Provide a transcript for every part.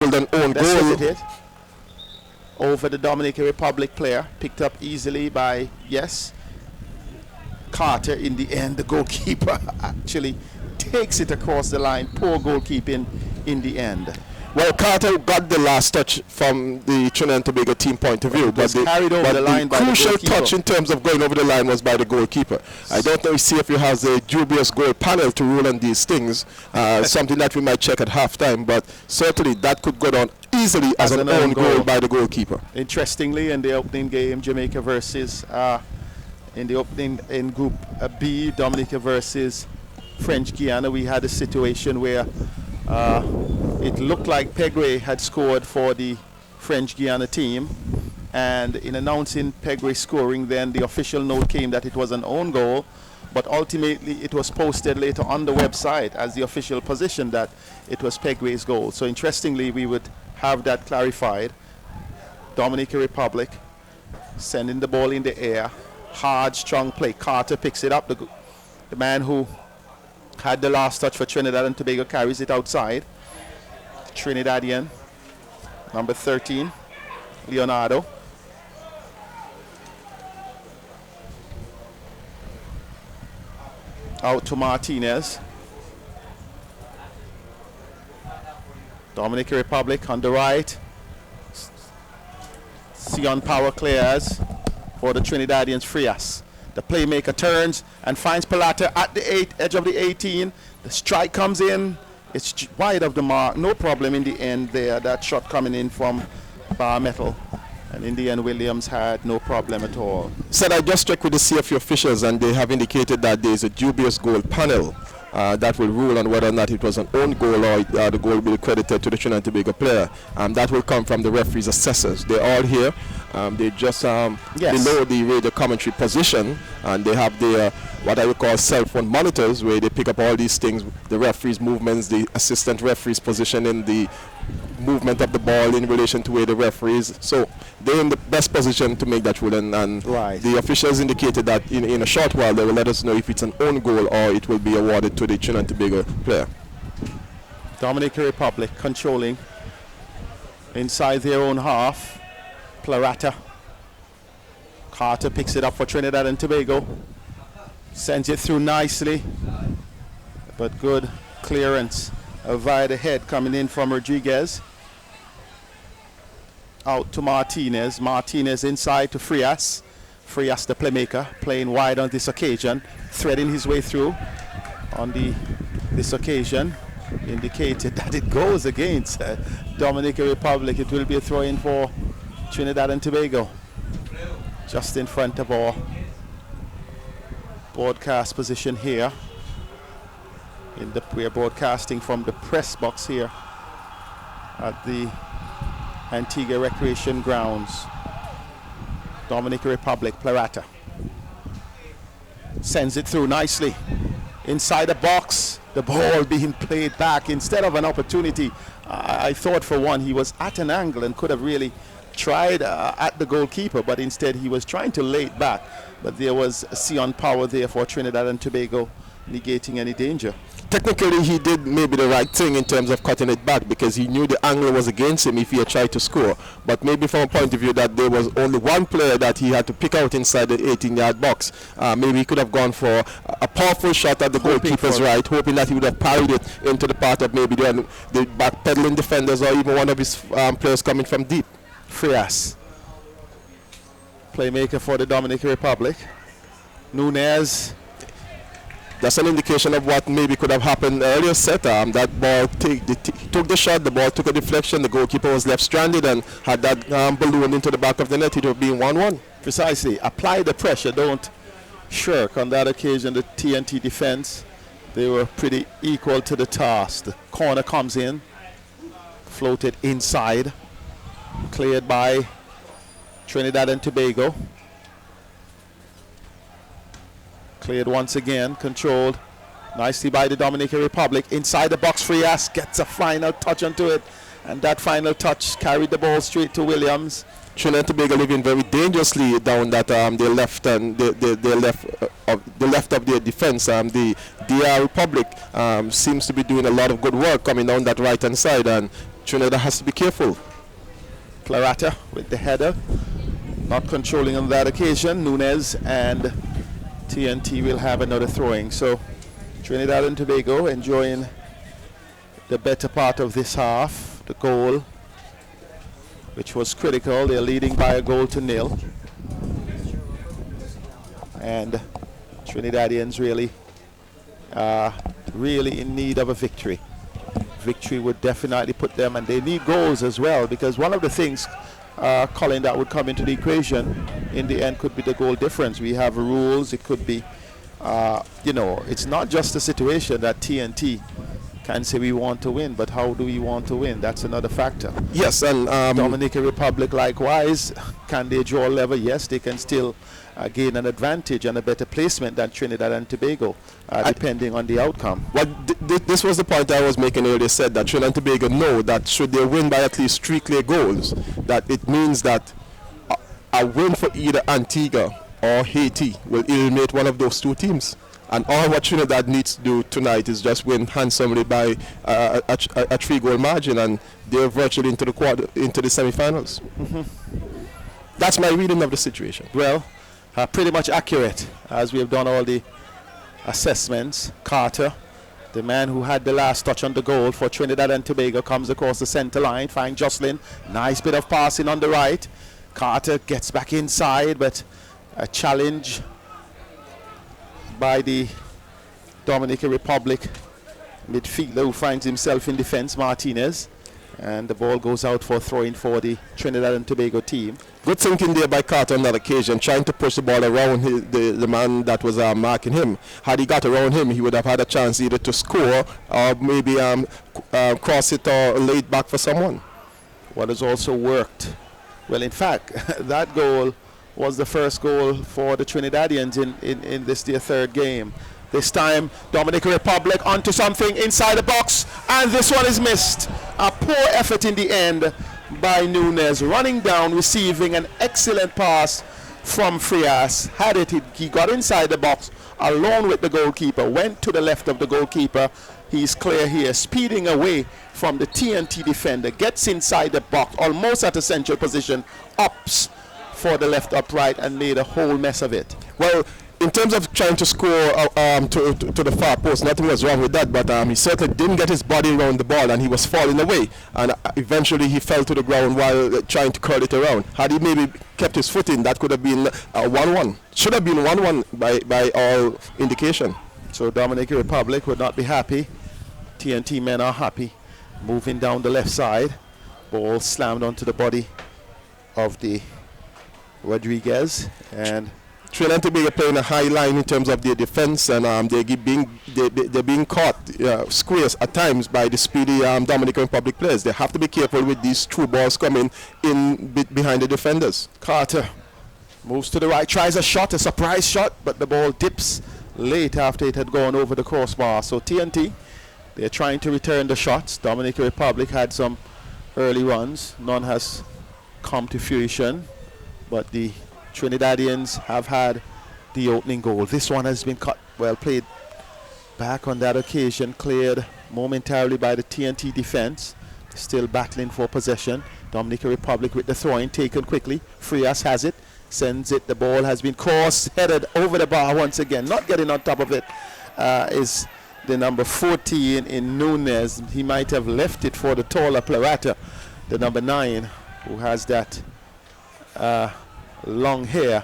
an own goal. It over the Dominican Republic player, picked up easily by, yes, Carter. In the end, the goalkeeper actually takes it across the line. Poor goalkeeping in the end. Well, Carter got the last touch from the Trinidad and Tobago team point of view, but the crucial touch in terms of going over the line was by the goalkeeper. I don't know if you have a dubious goal panel to rule on these things, something that we might check at halftime, but certainly that could go down easily as an own goal by the goalkeeper. Interestingly, in the opening game, Jamaica versus, in Group B, Dominica versus French Guiana, we had a situation where it looked like Pegre had scored for the French Guiana team, and in announcing Pegre scoring, then the official note came that it was an own goal, but ultimately it was posted later on the website as the official position that it was Pegre's goal. So interestingly, we would have that clarified. Dominican Republic sending the ball in the air, hard, strong play. Carter picks it up. The man who had the last touch for Trinidad and Tobago carries it outside. Trinidadian, number 13, Leonardo. Out to Martinez. Dominican Republic on the right. Sion Power clears for the Trinidadians. Frias. The playmaker turns and finds Pilata at the edge of the 18. The strike comes in. It's wide of the mark. No problem in the end there. That shot coming in from Bar Metal. And in the end, Williams had no problem at all. Said I just checked with the CFU officials, and they have indicated that there is a dubious goal panel that will rule on whether or not it was an own goal or the goal will be credited to the Trinidad and Tobago player. That will come from the referee's assessors. They're all here. They just below the radio commentary position, and they have their what I would call cell phone monitors, where they pick up all these things, the referee's movements, the assistant referee's position in the movement of the ball in relation to where the referee is. So they're in the best position to make that ruling, and the officials indicated that in a short while they will let us know if it's an own goal or it will be awarded to the Trinidad and Tobago player. Dominican Republic controlling inside their own half. Plurata. Carter picks it up for Trinidad and Tobago. Sends it through nicely, but good clearance via the head coming in from Rodriguez. Out to Martinez. Martinez inside to Frias. Frias, the playmaker, playing wide on this occasion, threading his way through on this occasion. Indicated that it goes against Dominican Republic. It will be a throw-in for Trinidad and Tobago. Just in front of our broadcast position here. We are broadcasting from the press box here at the Antigua Recreation Grounds. Dominican Republic, Plurata sends it through nicely inside the box. The ball being played back instead of an opportunity. I thought for one he was at an angle and could have really tried at the goalkeeper, but instead he was trying to lay it back. But there was Sion Power there for Trinidad and Tobago, negating any danger. Technically, he did maybe the right thing in terms of cutting it back, because he knew the angle was against him if he had tried to score. But maybe from a point of view that there was only one player that he had to pick out inside the 18-yard box, maybe he could have gone for a powerful shot at the goalkeeper's right, hoping that he would have parried it into the part of maybe the backpedaling defenders or even one of his players coming from deep. Frias, playmaker for the Dominican Republic. Nunez. That's an indication of what maybe could have happened earlier set. That ball took the shot, the ball took a deflection, the goalkeeper was left stranded, and had that balloon into the back of the net, it would have been 1-1. Precisely. Apply the pressure, don't shirk. On that occasion, the TNT defense, they were pretty equal to the task. The corner comes in, floated inside, cleared by Trinidad and Tobago. Cleared once again, controlled nicely by the Dominican Republic. Inside the box, Frias gets a final touch onto it, and that final touch carried the ball straight to Williams. Trinidad and Tobago living very dangerously down that their left and the left of their defense. The DR Republic seems to be doing a lot of good work coming down that right hand side, and Trinidad has to be careful. Clarata with the header, not controlling on that occasion. Nunez and TNT will have another throwing. So Trinidad and Tobago enjoying the better part of this half. The goal, which was critical. They're leading by 1-0. And Trinidadians really in need of a victory. Victory would definitely put them, and they need goals as well, because one of the things, Colin, that would come into the equation in the end could be the goal difference. We have rules. It could be, it's not just a situation that TNT can say we want to win, but how do we want to win? That's another factor. Yes, and Dominican Republic likewise. Can they draw level? Yes, they can still gain an advantage and a better placement than Trinidad and Tobago, depending on the outcome. Well, this was the point I was making earlier. Said that Trinidad and Tobago know that should they win by at least 3 clear goals, that it means that a win for either Antigua or Haiti will eliminate one of those two teams. And all what Trinidad needs to do tonight is just win handsomely by a 3-goal margin, and they're virtually into the semi-finals. That's my reading of the situation. Well, pretty much accurate, as we have done all the assessments. Carter, the man who had the last touch on the goal for Trinidad and Tobago, comes across the center line, finds Jocelyn. Nice bit of passing on the right. Carter gets back inside, but a challenge by the Dominican Republic midfielder, who finds himself in defense, Martinez. And the ball goes out for throwing for the Trinidad and Tobago team. Good thinking there by Carter on that occasion, trying to push the ball around the man that was marking him. Had he got around him, he would have had a chance either to score or maybe cross it or lay it back for someone. What has also worked, well, in fact, that goal was the first goal for the Trinidadians in this their third game. This time, Dominican Republic onto something inside the box, and this one is missed. A poor effort in the end by Nunez, running down, receiving an excellent pass from Frias. Had it, he got inside the box alone with the goalkeeper, went to the left of the goalkeeper. He's clear here, speeding away from the TNT defender, gets inside the box, almost at a central position, ups for the left upright, and made a whole mess of it. Well, in terms of trying to score to the far post, nothing was wrong with that, but he certainly didn't get his body around the ball, and he was falling away, and eventually he fell to the ground while trying to curl it around. Had he maybe kept his foot in, that could have been 1-1. Should have been 1-1 by all indication. So Dominican Republic would not be happy. TNT men are happy. Moving down the left side, ball slammed onto the body of the Rodriguez, and Trinidad and Tobago playing a high line in terms of their defense, and they're being caught squares at times by the speedy Dominican Republic players. They have to be careful with these through balls coming in behind the defenders. Carter moves to the right, tries a shot, a surprise shot, but the ball dips late after it had gone over the crossbar. So TNT, they're trying to return the shots. Dominican Republic had some early runs. None has come to fruition, but the Trinidadians have had the opening goal. This one has been cut, well played back on that occasion, cleared momentarily by the TNT defense. Still battling for possession. Dominican Republic with the throwing, taken quickly. Frias has it, sends it. The ball has been cross-headed over the bar once again. Not getting on top of it is the number 14 in Nunez. He might have left it for the taller Plurata, the number 9, who has that long hair.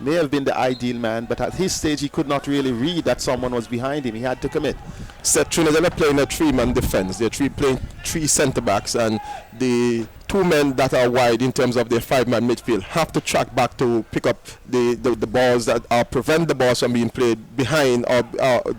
May have been the ideal man, but at his stage he could not really read that someone was behind him. He had to commit. So Trinidad are playing a 3-man defense. They're playing 3 centre backs, and the 2 men that are wide in terms of their 5-man midfield have to track back to pick up the balls that prevent the balls from being played behind or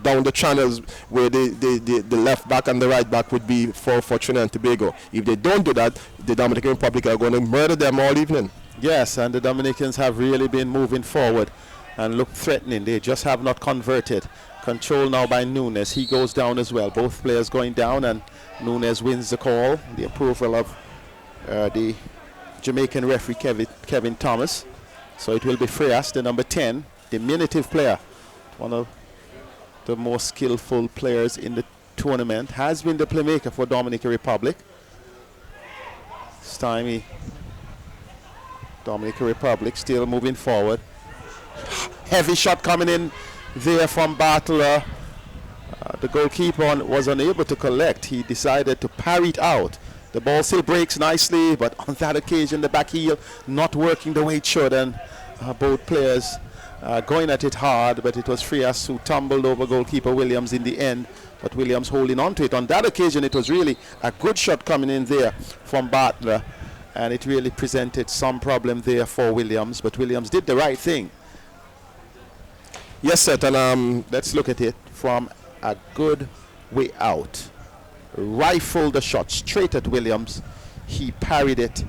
down the channels where the left back and the right back would be for Trinidad and Tobago. If they don't do that, the Dominican Republic are going to murder them all evening. Yes, and the Dominicans have really been moving forward and look threatening. They just have not converted. Control now by Nunez. He goes down as well. Both players going down, and Nunez wins the call. The approval of the Jamaican referee Kevin Thomas. So it will be Frias, the number 10, diminutive player, one of the most skillful players in the tournament, has been the playmaker for Dominican Republic. This time Dominican Republic still moving forward. Heavy shot coming in there from Bartler. The goalkeeper was unable to collect. He decided to parry it out. The ball still breaks nicely, but on that occasion the back heel not working the way it should, and both players going at it hard, but it was Frias who tumbled over goalkeeper Williams in the end, but Williams holding on to it. On that occasion it was really a good shot coming in there from Bartler, and it really presented some problem there for Williams, but Williams did the right thing. Yes, sir, and let's look at it from a good way out. Rifled the shot straight at Williams. He parried it,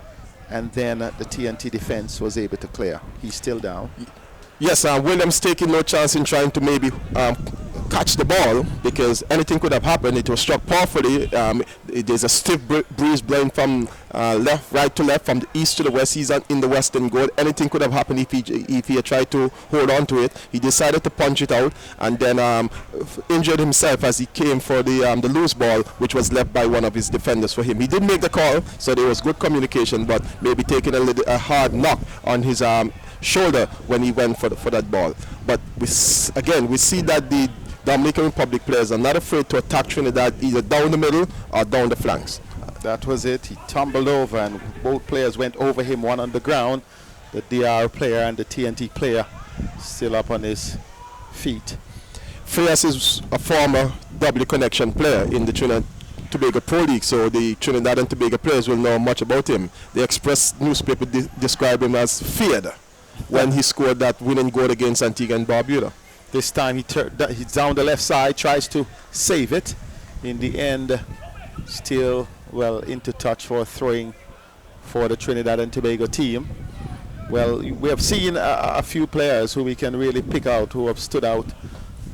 and then the TNT defense was able to clear. He's still down. Yes, Williams taking no chance in trying to maybe catch the ball, because anything could have happened. It was struck powerfully. There's a stiff breeze blowing from right to left, from the east to the west. He's in the western goal. Anything could have happened if he had tried to hold on to it. He decided to punch it out, and then injured himself as he came for the loose ball, which was left by one of his defenders for him. He did make the call, so there was good communication, but maybe taking a hard knock on his shoulder when he went for that ball. But we see that the Dominican Republic players are not afraid to attack Trinidad either down the middle or down the flanks. That was it. He tumbled over, and both players went over him, one on the ground, the DR player and the TNT player still up on his feet. Frias is a former W Connection player in the Trinidad Tobago Pro League, so the Trinidad and Tobago players will know much about him. The Express newspaper described him as feared when he scored that winning goal against Antigua and Barbuda. This time he's down the left side, tries to save it. In the end, still well into touch for throwing for the Trinidad and Tobago team. Well, we have seen a few players who we can really pick out who have stood out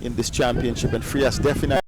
in this championship, and Frias definitely